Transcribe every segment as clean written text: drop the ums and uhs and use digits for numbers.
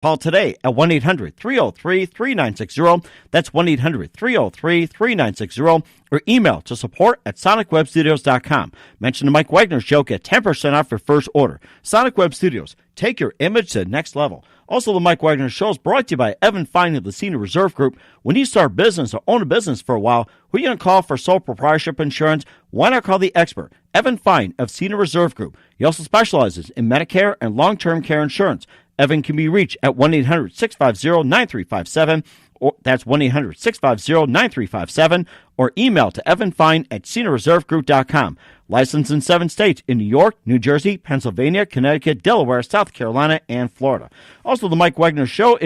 Call today at 1-800-303-3960. That's 1-800-303-3960. Or email to support@sonicwebstudios.com. Mention the Mike Wagner Show. Get 10% off your first order. Sonic Web Studios. Take your image to the next level. Also, the Mike Wagner Show is brought to you by Evan Fine of the Senior Reserve Group. When you start a business or own a business for a while, who are you going to call for sole proprietorship insurance? Why not call the expert, Evan Fine of Senior Reserve Group? He also specializes in Medicare and long-term care insurance. Evan can be reached at 1-800-650-9357, or that's 1-800-650-9357, or email to evanfine@seniorreservegroup.com. Licensed in 7 states, in New York, New Jersey, Pennsylvania, Connecticut, Delaware, South Carolina, and Florida. Also, the Mike Wagner Show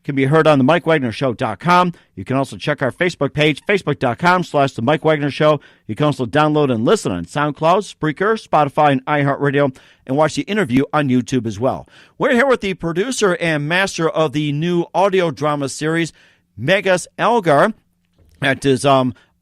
can be heard on the MikeWagnerShow.com. You can also check our Facebook page, facebook.com/The Mike Wagner Show. You can also download and listen on SoundCloud, Spreaker, Spotify, and iHeartRadio, and watch the interview on YouTube as well. We're here with the producer and master of the new audio drama series, Magus Elgar. That is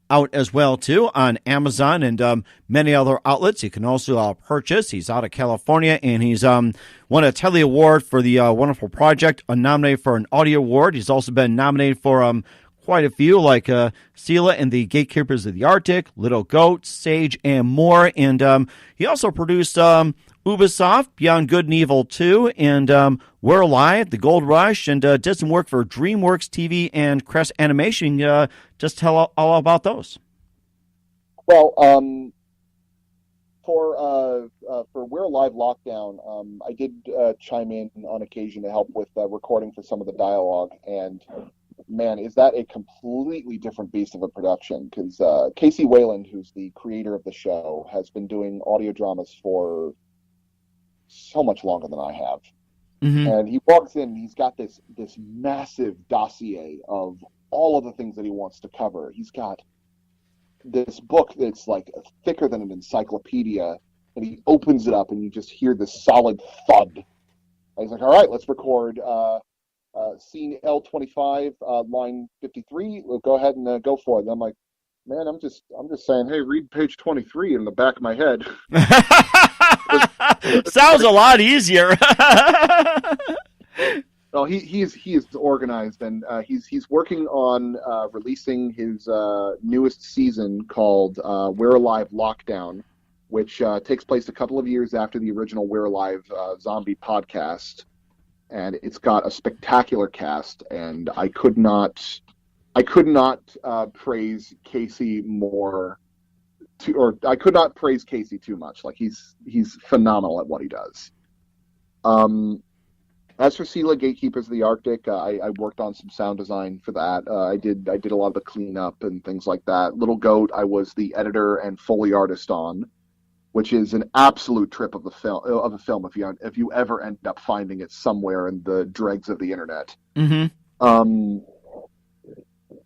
out as well, too, on Amazon and many other outlets. You can also purchase. He's out of California, and he's won a Telly Award for the wonderful project, nominated for an Audio Award. He's also been nominated for quite a few, like Sela and the Gatekeepers of the Arctic, Little Goat, Sage, and more. And he also produced Ubisoft, Beyond Good and Evil 2, and We're Alive, The Gold Rush, and did some work for DreamWorks TV and Crest Animation. Just tell all about those. Well, for We're Alive Lockdown, I did chime in on occasion to help with recording for some of the dialogue, and man, is that a completely different beast of a production, because Casey Wayland, who's the creator of the show, has been doing audio dramas for so much longer than I have. Mm-hmm. And he walks in, he's got this massive dossier of all of the things that he wants to cover. He's got this book that's like thicker than an encyclopedia, and he opens it up and you just hear this solid thud. And he's like, all right, let's record scene L25, line 53. We'll go ahead and go for it. And I'm like, man, I'm just saying, hey, read page 23 in the back of my head. Sounds a lot easier. No, he is organized, and he's working on releasing his newest season called We're Alive Lockdown, which takes place a couple of years after the original We're Alive zombie podcast, and it's got a spectacular cast, and I could not praise Casey more. I could not praise Casey too much. Like, he's phenomenal at what he does. As for Sela, Gatekeepers of the Arctic, I worked on some sound design for that. I did a lot of the cleanup and things like that. Little Goat, I was the editor and Foley artist on, which is an absolute trip of a film if you ever end up finding it somewhere in the dregs of the internet. Mm-hmm.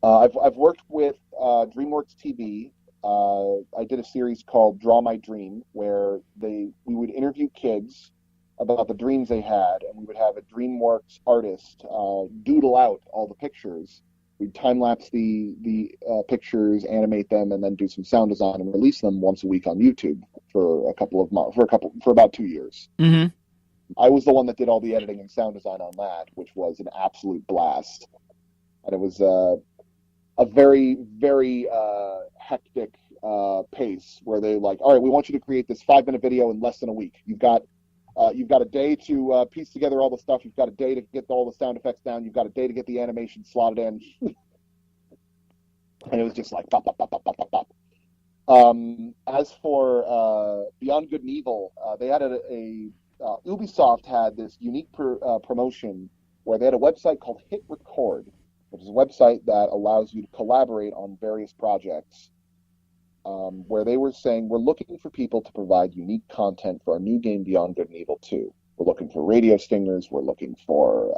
I've worked with DreamWorks TV. I did a series called Draw My Dream, where we would interview kids about the dreams they had, and we would have a DreamWorks artist doodle out all the pictures. We'd time-lapse the pictures, animate them, and then do some sound design and release them once a week on YouTube for about 2 years. Mm-hmm. I was the one that did all the editing and sound design on that, which was an absolute blast. And it was a very, very hectic pace where they like, all right, we want you to create this 5-minute video in less than a week. You've got a day to piece together all the stuff. You've got a day to get all the sound effects down. You've got a day to get the animation slotted in. And it was just like pop, pop, pop, pop, pop, pop, pop. As for Beyond Good and Evil, they had Ubisoft had this unique promotion where they had a website called Hit Record, which is a website that allows you to collaborate on various projects, where they were saying, we're looking for people to provide unique content for our new game Beyond Good and Evil 2. We're looking for radio stingers, we're looking for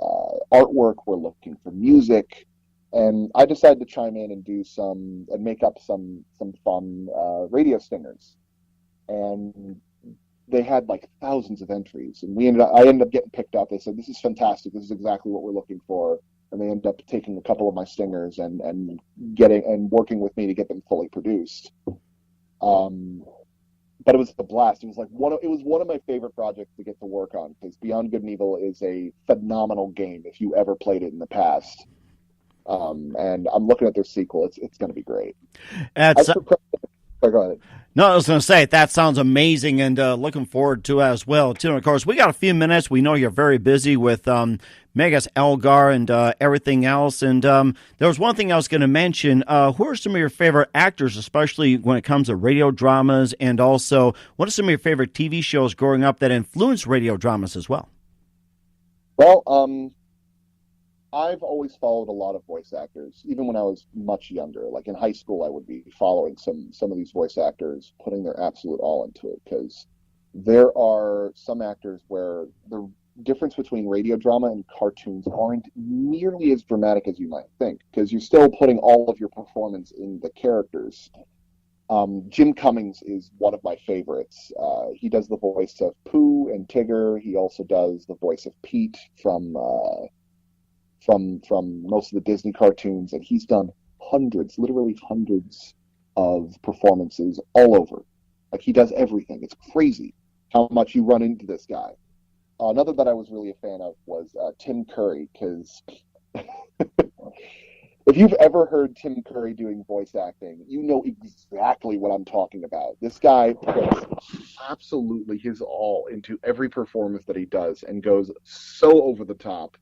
artwork, we're looking for music, and I decided to chime in and make up some fun radio stingers. And they had like thousands of entries, and I ended up getting picked up. They said, this is fantastic, this is exactly what we're looking for. And they ended up taking a couple of my stingers and working with me to get them fully produced. but it was a blast. It was like one of my favorite projects to get to work on because Beyond Good and Evil is a phenomenal game if you ever played it in the past. And I'm looking at their sequel. It's going to be great. That's As for go ahead. No, I was going to say, that sounds amazing, and looking forward to it as well, too. And, of course, we got a few minutes. We know you're very busy with Magus Elgar and everything else. And there was one thing I was going to mention. Who are some of your favorite actors, especially when it comes to radio dramas? And also, what are some of your favorite TV shows growing up that influenced radio dramas as well? Well, I've always followed a lot of voice actors, even when I was much younger. Like in high school, I would be following some of these voice actors, putting their absolute all into it, because there are some actors where the difference between radio drama and cartoons aren't nearly as dramatic as you might think, because you're still putting all of your performance in the characters. Jim Cummings is one of my favorites. He does the voice of Pooh and Tigger. He also does the voice of Pete from most of the Disney cartoons, and he's done hundreds, literally hundreds of performances all over. Like, he does everything. It's crazy how much you run into this guy. Another that I was really a fan of was Tim Curry, because if you've ever heard Tim Curry doing voice acting, you know exactly what I'm talking about. This guy puts absolutely his all into every performance that he does and goes so over the top.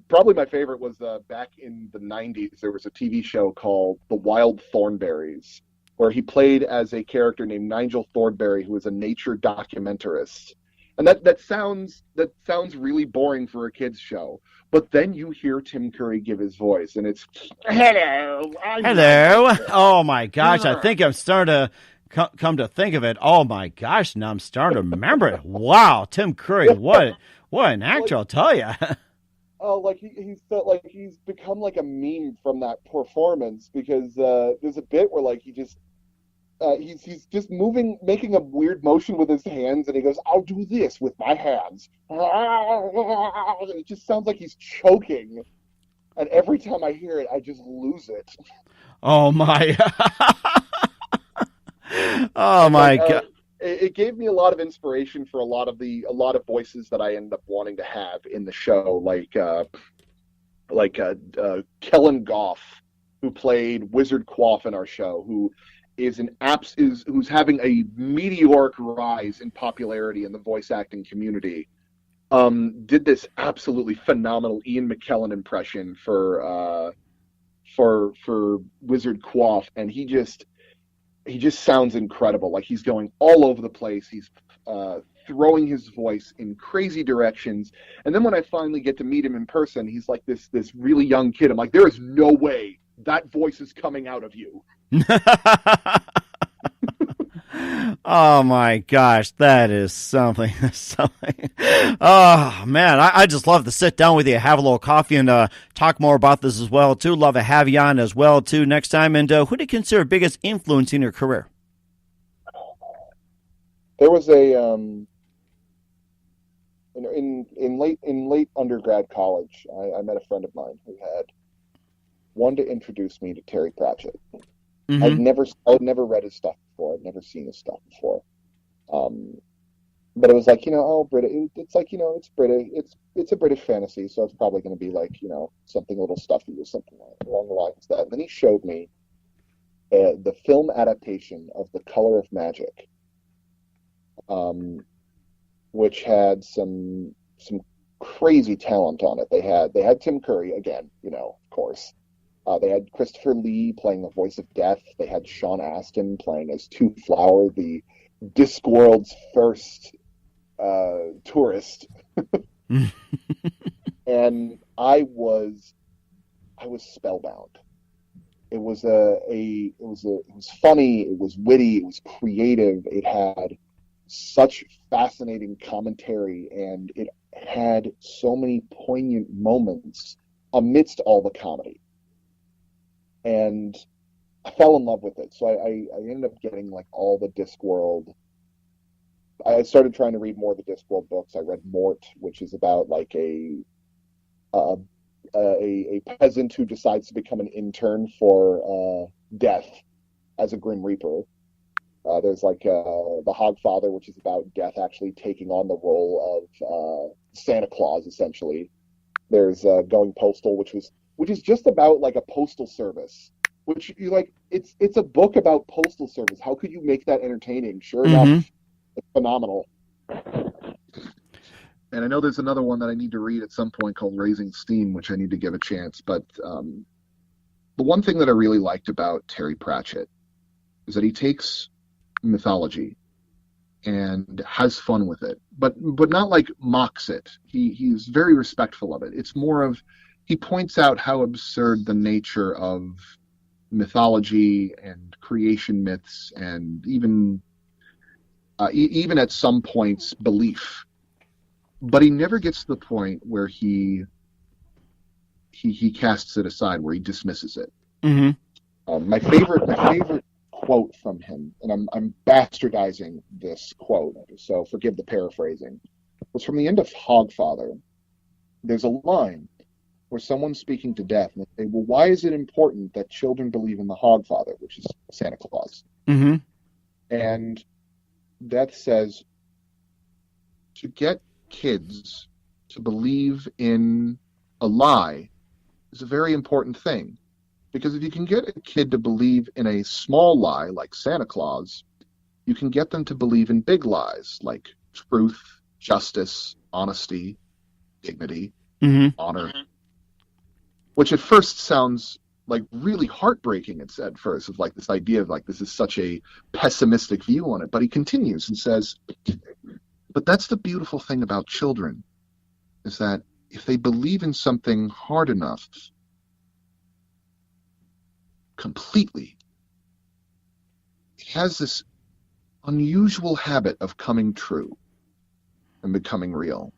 Probably my favorite was back in the 90s, there was a TV show called The Wild Thornberrys, where he played as a character named Nigel Thornberry, who is a nature documentarist. And that sounds really boring for a kid's show. But then you hear Tim Curry give his voice, and it's, hello. Hello. Oh, my gosh. I think I'm starting to come to think of it. Oh, my gosh. Now I'm starting to remember it. Wow. Tim Curry. What an actor, I'll tell you. Oh, like he's felt like he's become like a meme from that performance, because there's a bit where like he's just making a weird motion with his hands, and he goes, "I'll do this with my hands." And it just sounds like he's choking. And every time I hear it, I just lose it. Oh my! Oh my God! It gave me a lot of inspiration for a lot of voices that I end up wanting to have in the show, like Kellen Goff, who played Wizard Quaff in our show, who is who's having a meteoric rise in popularity in the voice acting community. Did this absolutely phenomenal Ian McKellen impression for Wizard Quaff, and he just sounds incredible. Like, he's going all over the place. He's throwing his voice in crazy directions. And then when I finally get to meet him in person, he's like this really young kid. I'm like, there is no way that voice is coming out of you. Oh my gosh, that is something. Oh man, I just love to sit down with you, have a little coffee, and talk more about this as well too. Love to have you on as well too next time. And who do you consider biggest influence in your career? There was a in late undergrad college, I met a friend of mine who had wanted to introduce me to Terry Pratchett. Mm-hmm. I'd never read his stuff before. I'd never seen his stuff before. But it was like, it's like, it's British. It's a British fantasy, so it's probably going to be like, something a little stuffy or something along the lines of that. And then he showed me the film adaptation of The Color of Magic, which had some crazy talent on it. They had Tim Curry again, of course. They had Christopher Lee playing the voice of Death. They had Sean Astin playing as Two Flower, the Discworld's first tourist. And I was spellbound. It was funny. It was witty. It was creative. It had such fascinating commentary, and it had so many poignant moments amidst all the comedy. And I fell in love with it. So I ended up getting like all the Discworld. I started trying to read more of the Discworld books. I read Mort, which is about like a peasant who decides to become an intern for Death as a Grim Reaper. There's like the Hogfather, which is about death actually taking on the role of Santa Claus, essentially. There's Going Postal, which is just about like a postal service, which you like. It's a book about postal service. How could you make that entertaining? Sure enough, it's phenomenal. And I know there's another one that I need to read at some point called Raising Steam, which I need to give a chance. But the one thing that I really liked about Terry Pratchett is that he takes mythology and has fun with it, but not like mocks it. He's very respectful of it. It's more of, he points out how absurd the nature of mythology and creation myths and even at some points belief. But he never gets to the point where he casts it aside, where he dismisses it. Mm-hmm. My favorite quote from him, and I'm bastardizing this quote, so forgive the paraphrasing, was from the end of Hogfather. There's a line where someone's speaking to death, and they say, well, why is it important that children believe in the Hogfather, which is Santa Claus? Mm-hmm. And Death says, to get kids to believe in a lie is a very important thing. Because if you can get a kid to believe in a small lie like Santa Claus, you can get them to believe in big lies like truth, justice, honesty, dignity, honor. Which at first sounds like really heartbreaking at first, of like this idea of like this is such a pessimistic view on it. But he continues and says, but that's the beautiful thing about children, is that if they believe in something hard enough, completely, it has this unusual habit of coming true and becoming real.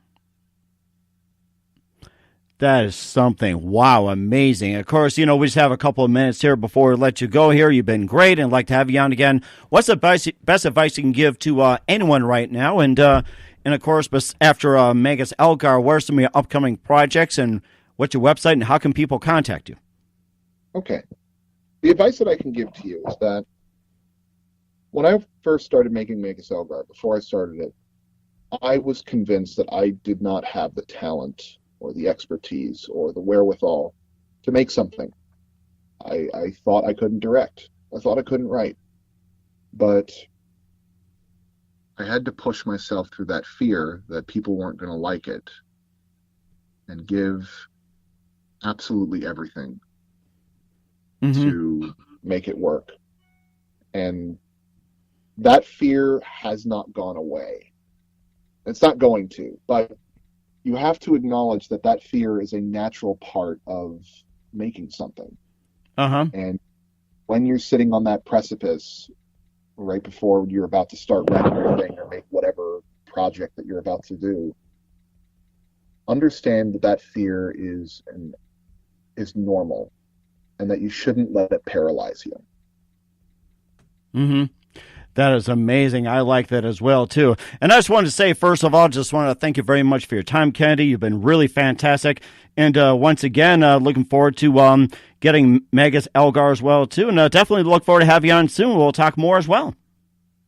That is something. Wow, amazing. Of course, we just have a couple of minutes here before we let you go here. You've been great, and I'd like to have you on again. What's the best advice you can give to anyone right now? And of course, after Magus Elgar, what are some of your upcoming projects, and what's your website, and how can people contact you? Okay. The advice that I can give to you is that when I first started making Magus Elgar, before I started it, I was convinced that I did not have the talent or the expertise or the wherewithal to make something. I thought I couldn't direct. I thought I couldn't write. But I had to push myself through that fear that people weren't going to like it and give absolutely everything to make it work. And that fear has not gone away. It's not going to, but you have to acknowledge that fear is a natural part of making something. And when you're sitting on that precipice right before you're about to start writing your thing or make whatever project that you're about to do, understand that fear is normal, and that you shouldn't let it paralyze you. That is amazing. I like that as well, too. And I just wanted to say, first of all, just want to thank you very much for your time, Kennedy. You've been really fantastic. And once again, looking forward to getting Magus Elgar as well, too. And definitely look forward to having you on soon. We'll talk more as well.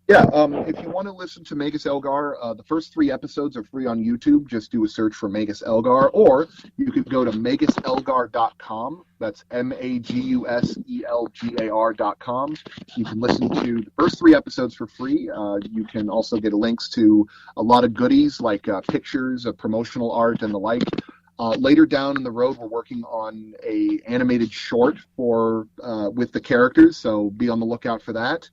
Yeah, if you want to listen to Magus Elgar, the first 3 episodes are free on YouTube. Just do a search for Magus Elgar, or you could go to maguselgar.com. That's MAGUSELGAR.com. You can listen to the first 3 episodes for free. You can also get links to a lot of goodies like pictures of promotional art and the like. Later down in the road, we're working on a animated short with the characters, so be on the lookout for that.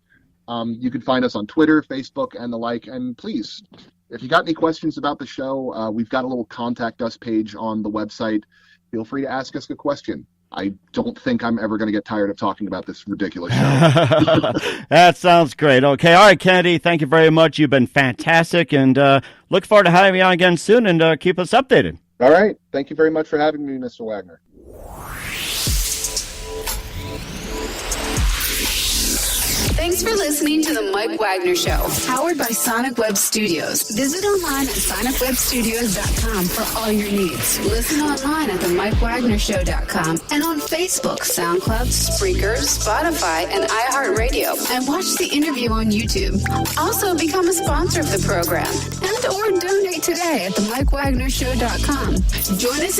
You can find us on Twitter, Facebook, and the like. And please, if you got any questions about the show, we've got a little contact us page on the website. Feel free to ask us a question. I don't think I'm ever going to get tired of talking about this ridiculous show. That sounds great. Okay. All right, Kennedy, thank you very much. You've been fantastic, and look forward to having you on again soon, and keep us updated. All right. Thank you very much for having me, Mr. Wagner. Thanks for listening to The Mike Wagner Show, powered by Sonic Web Studios. Visit online at sonicwebstudios.com for all your needs. Listen online at themikewagnershow.com and on Facebook, SoundCloud, Spreaker, Spotify, and iHeartRadio. And watch the interview on YouTube. Also, become a sponsor of the program and or donate today at themikewagnershow.com. Join us